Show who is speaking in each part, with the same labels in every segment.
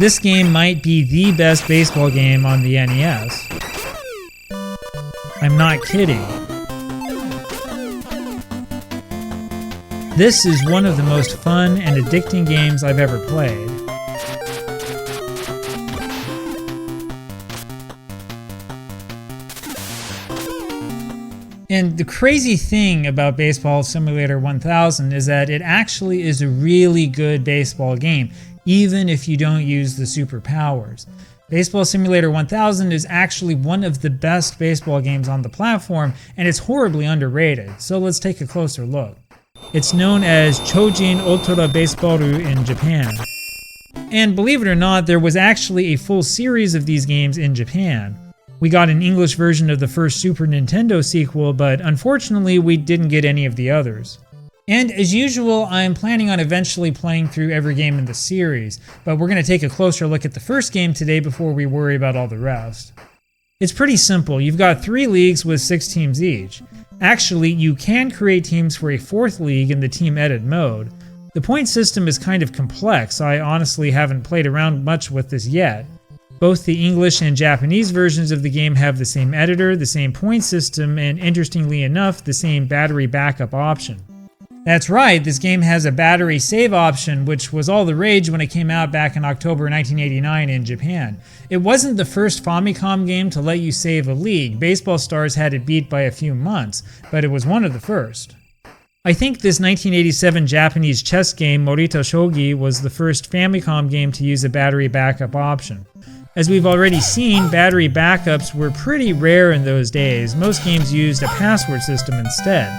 Speaker 1: This game might be the best baseball game on the NES. I'm not kidding. This is one of the most fun and addicting games I've ever played. And the crazy thing about Baseball Simulator 1000 is that it actually is a really good baseball game, even if you don't use the superpowers. Baseball Simulator 1000 is actually one of the best baseball games on the platform, and it's horribly underrated, so let's take a closer look. It's known as超人ウルトラベースボール in Japan. And believe it or not, there was actually a full series of these games in Japan. We got an English version of the first Super Nintendo sequel, but unfortunately we didn't get any of the others. And as usual, I'm planning on eventually playing through every game in the series, but we're going to take a closer look at the first game today before we worry about all the rest. It's pretty simple. You've got 3 leagues with 6 teams each. Actually, you can create teams for a 4th league in the team edit mode. The point system is kind of complex. I honestly haven't played around much with this yet. Both the English and Japanese versions of the game have the same editor, the same point system, and interestingly enough, the same battery backup option. That's right, this game has a battery save option, which was all the rage when it came out back in October 1989 in Japan. It wasn't the first Famicom game to let you save a league. Baseball Stars had it beat by a few months, but it was one of the first. I think this 1987 Japanese chess game, Morita Shogi, was the first Famicom game to use a battery backup option. As we've already seen, battery backups were pretty rare in those days. Most games used a password system instead.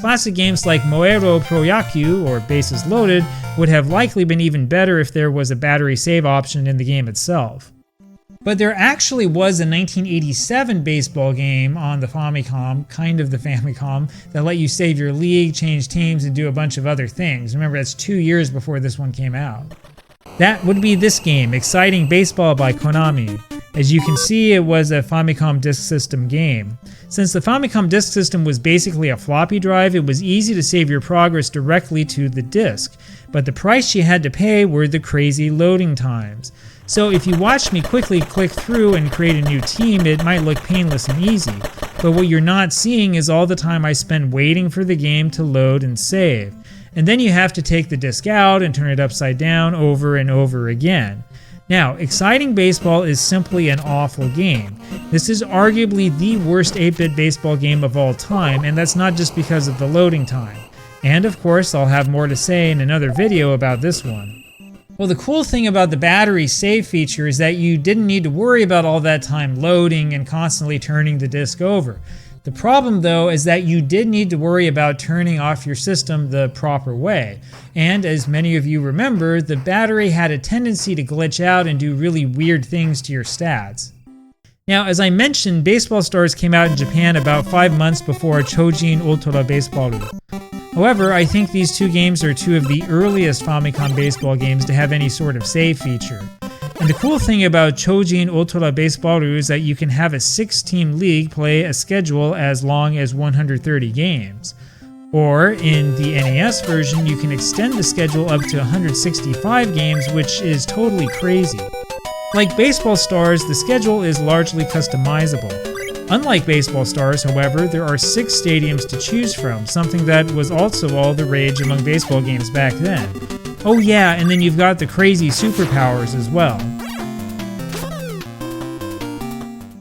Speaker 1: Classic games like Moero Pro Yaku or Bases Loaded would have likely been even better if there was a battery save option in the game itself. But there actually was a 1987 baseball game on the Famicom, kind of the Famicom, that let you save your league, change teams, and do a bunch of other things. Remember, that's 2 years before this one came out. That would be this game, Exciting Baseball by Konami. As you can see, it was a Famicom Disk System game. Since the Famicom Disk System was basically a floppy drive, it was easy to save your progress directly to the disk. But the price you had to pay were the crazy loading times. So if you watched me quickly click through and create a new team, it might look painless and easy. But what you're not seeing is all the time I spend waiting for the game to load and save. And then you have to take the disc out and turn it upside down over and over again. Now, Exciting Baseball is simply an awful game. This is arguably the worst 8-bit baseball game of all time, and that's not just because of the loading time. And of course, I'll have more to say in another video about this one. Well, the cool thing about the battery save feature is that you didn't need to worry about all that time loading and constantly turning the disc over. The problem, though, is that you did need to worry about turning off your system the proper way. And as many of you remember, the battery had a tendency to glitch out and do really weird things to your stats. Now, as I mentioned, Baseball Stars came out in Japan about 5 months before超人ウルトラベースボール. However, I think these 2 games are 2 of the earliest Famicom baseball games to have any sort of save feature. And the cool thing about超人ウルトラベースボールis that you can have a 6-team league play a schedule as long as 130 games. Or, in the NES version, you can extend the schedule up to 165 games, which is totally crazy. Like Baseball Stars, the schedule is largely customizable. Unlike Baseball Stars, however, there are 6 stadiums to choose from, something that was also all the rage among baseball games back then. Oh yeah, and then you've got the crazy superpowers as well.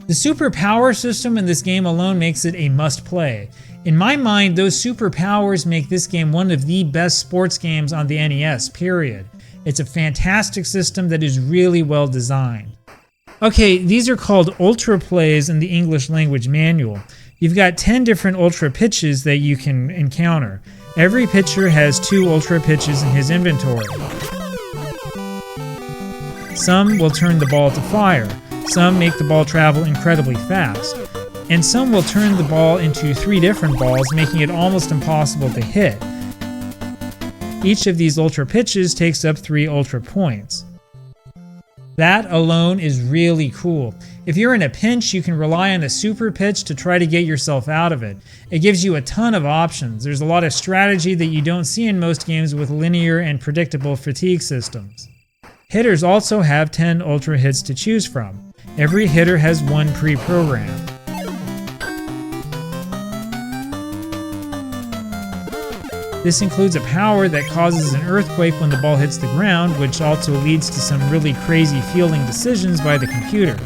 Speaker 1: The superpower system in this game alone makes it a must-play. In my mind, those superpowers make this game one of the best sports games on the NES, period. It's a fantastic system that is really well designed. Okay, these are called ultra plays in the English language manual. You've got 10 different ultra pitches that you can encounter. Every pitcher has 2 ultra pitches in his inventory. Some will turn the ball to fire, some make the ball travel incredibly fast, and some will turn the ball into 3 different balls, making it almost impossible to hit. Each of these ultra pitches takes up 3 ultra points. That alone is really cool. If you're in a pinch, you can rely on a super pitch to try to get yourself out of it. It gives you a ton of options. There's a lot of strategy that you don't see in most games with linear and predictable fatigue systems. Hitters also have 10 ultra hits to choose from. Every hitter has one pre-programmed. This includes a power that causes an earthquake when the ball hits the ground, which also leads to some really crazy fielding decisions by the computer.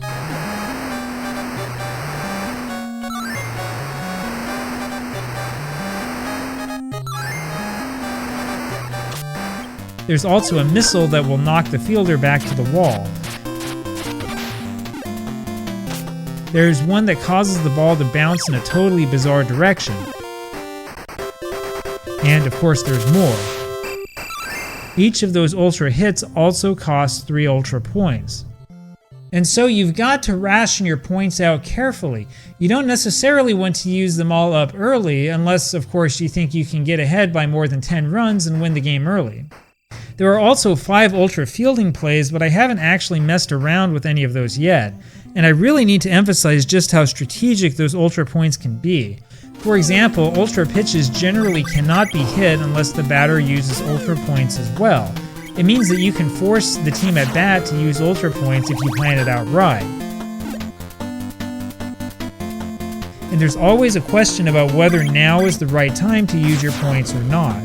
Speaker 1: There's also a missile that will knock the fielder back to the wall. There's one that causes the ball to bounce in a totally bizarre direction. And of course there's more. Each of those ultra hits also costs 3 ultra points. And so you've got to ration your points out carefully. You don't necessarily want to use them all up early, unless of course you think you can get ahead by more than 10 runs and win the game early. There are also 5 ultra fielding plays, but I haven't actually messed around with any of those yet. And I really need to emphasize just how strategic those ultra points can be. For example, ultra pitches generally cannot be hit unless the batter uses ultra points as well. It means that you can force the team at bat to use ultra points if you plan it out right. And there's always a question about whether now is the right time to use your points or not.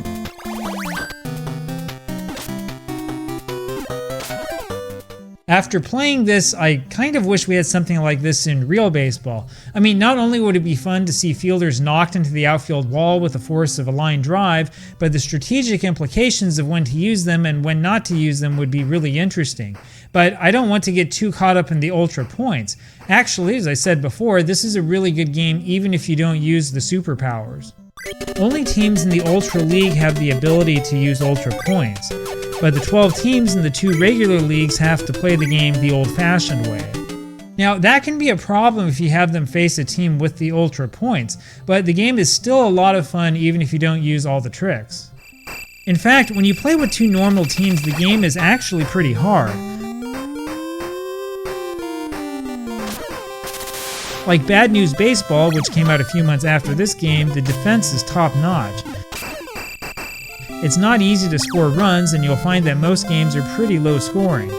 Speaker 1: After playing this, I kind of wish we had something like this in real baseball. I mean, not only would it be fun to see fielders knocked into the outfield wall with the force of a line drive, but the strategic implications of when to use them and when not to use them would be really interesting. But I don't want to get too caught up in the ultra points. Actually, as I said before, this is a really good game even if you don't use the superpowers. Only teams in the Ultra League have the ability to use ultra points, but the 12 teams in the 2 regular leagues have to play the game the old-fashioned way. Now, that can be a problem if you have them face a team with the ultra points, but the game is still a lot of fun even if you don't use all the tricks. In fact, when you play with 2 normal teams, the game is actually pretty hard. Like Bad News Baseball, which came out a few months after this game, the defense is top-notch. It's not easy to score runs, and you'll find that most games are pretty low scoring.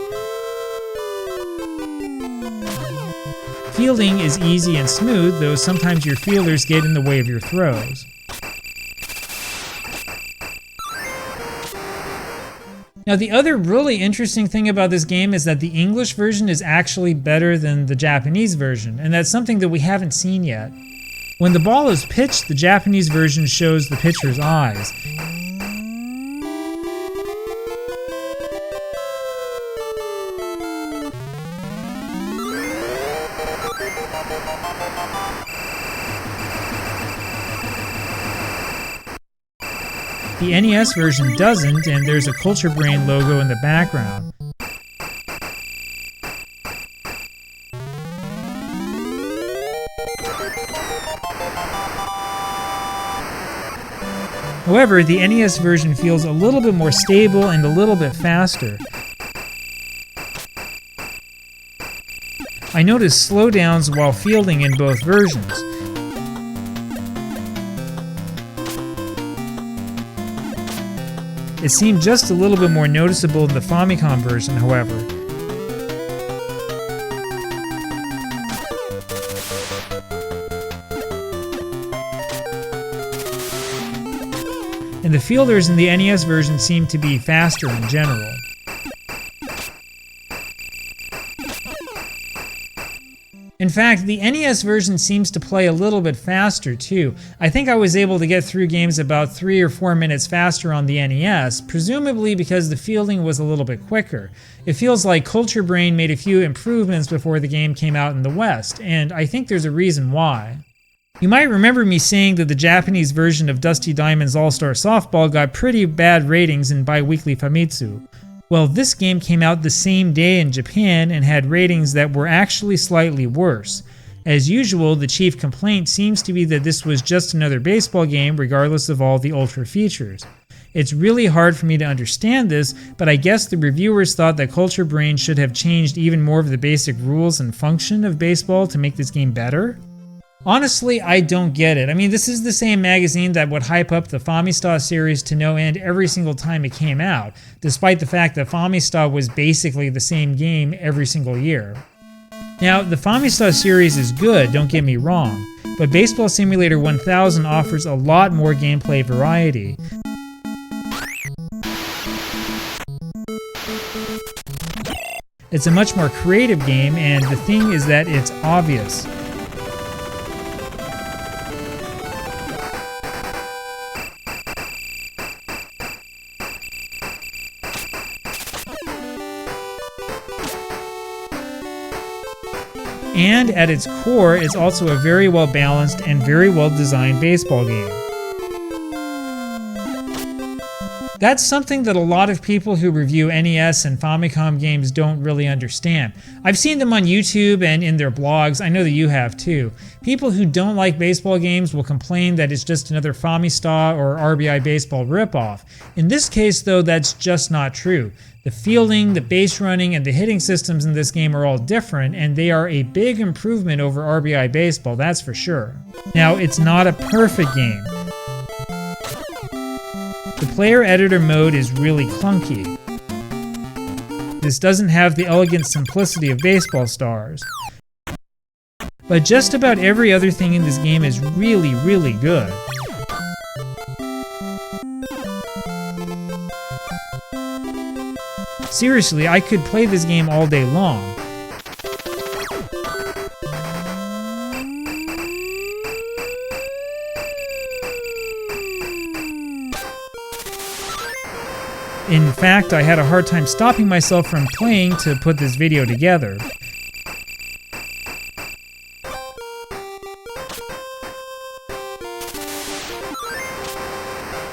Speaker 1: Fielding is easy and smooth, though sometimes your fielders get in the way of your throws. Now, the other really interesting thing about this game is that the English version is actually better than the Japanese version, and that's something that we haven't seen yet. When the ball is pitched, the Japanese version shows the pitcher's eyes. The NES version doesn't, and there's a Culture Brain logo in the background. However, the NES version feels a little bit more stable and a little bit faster. I noticed slowdowns while fielding in both versions. It seemed just a little bit more noticeable in the Famicom version, however. And the fielders in the NES version seem to be faster in general. In fact, the NES version seems to play a little bit faster too. I think I was able to get through games about 3 or 4 minutes faster on the NES, presumably because the fielding was a little bit quicker. It feels like Culture Brain made a few improvements before the game came out in the West, and I think there's a reason why. You might remember me saying that the Japanese version of Dusty Diamond's All-Star Softball got pretty bad ratings in Biweekly Famitsu. Well, this game came out the same day in Japan and had ratings that were actually slightly worse. As usual, the chief complaint seems to be that this was just another baseball game regardless of all the ultra features. It's really hard for me to understand this, but I guess the reviewers thought that Culture Brain should have changed even more of the basic rules and function of baseball to make this game better? Honestly, I don't get it. I mean, this is the same magazine that would hype up the Famista series to no end every single time it came out, despite the fact that Famista was basically the same game every single year. Now, the Famista series is good, don't get me wrong, but Baseball Simulator 1000 offers a lot more gameplay variety. It's a much more creative game, and the thing is that it's obvious. And at its core, it's also a very well balanced and very well designed baseball game. That's something that a lot of people who review NES and Famicom games don't really understand. I've seen them on YouTube and in their blogs. I know that you have too. People who don't like baseball games will complain that it's just another Famista or RBI baseball ripoff. In this case though, that's just not true. The fielding, the base running, and the hitting systems in this game are all different, and they are a big improvement over RBI baseball, that's for sure. Now, it's not a perfect game. The player editor mode is really clunky. This doesn't have the elegant simplicity of Baseball Stars. But just about every other thing in this game is really, really good. Seriously, I could play this game all day long. In fact, I had a hard time stopping myself from playing to put this video together.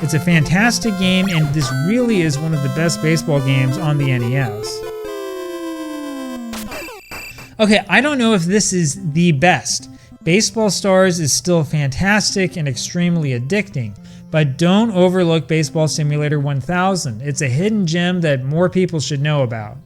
Speaker 1: It's a fantastic game, and this really is one of the best baseball games on the NES. Okay, I don't know if this is the best. Baseball Stars is still fantastic and extremely addicting, but don't overlook Baseball Simulator 1000. It's a hidden gem that more people should know about.